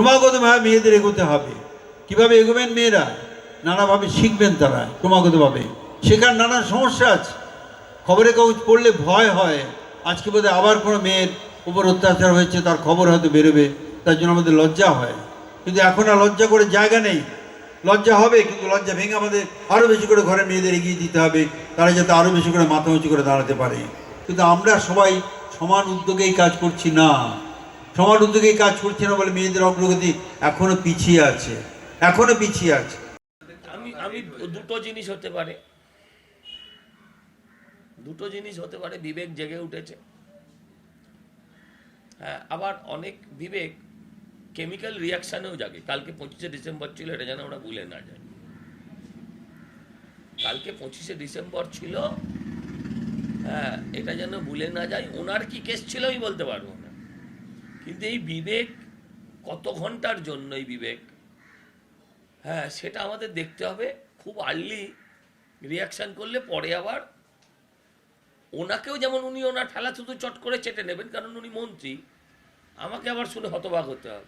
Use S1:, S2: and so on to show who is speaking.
S1: ক্রমাগতভাবে মেয়েদের এগোতে হবে। কিভাবে এগোবেন মেয়েরা? নানাভাবে শিখবেন, তারা ক্রমাগতভাবে শেখার নানা সমস্যা আছে। খবরের কাগজ পড়লে ভয় হয়, আজকে বোধহয় আবার কোনো মেয়ের উপর অত্যাচার হয়েছে, তার খবর হয়তো বেরোবে, তার জন্য আমাদের লজ্জা হয়। কিন্তু এখন আর লজ্জা করে জায়গা নেই। লজ্জা হবে, কিন্তু লজ্জা ভেঙে আমাদের আরও বেশি করে ঘরে মেয়েদের এগিয়ে দিতে হবে, তারা যাতে আরও বেশি করে মাথা উঁচু করে দাঁড়াতে পারে। কিন্তু আমরা সবাই সমান উদ্যোগেই কাজ করছি না। সমান উদ্যোগেই কাজ করছি না বলে মেয়েদের অগ্রগতি এখনো পিছিয়ে আছে, এখনো পিছিয়ে আছে।
S2: আমি দুটো জিনিস হতে পারে, বিবেক জেগে উঠেছে। হ্যাঁ, আবার অনেক বিবেক কেমিক্যাল রিয়াকশানেও জাগে। কালকে 25শে ডিসেম্বর ছিল, এটা যেন আমরা ভুলে না যাই। কালকে 25শে ডিসেম্বর ছিল, হ্যাঁ, এটা যেন ভুলে না যাই। ওনার কি কেস ছিল আমি বলতে পারবো না, কিন্তু এই বিবেক কত ঘন্টার জন্য এই বিবেক, হ্যাঁ, সেটা আমাদের দেখতে হবে। খুব আর্লি রিয়াকশান করলে পরে আবার ওনাকেও, যেমন উনি ওনার ঠেলা শুধু চট করে চেটে নেবেন কারণ উনি মন্ত্রী, আমাকে আবার শুনে হতবাক হতে হবে।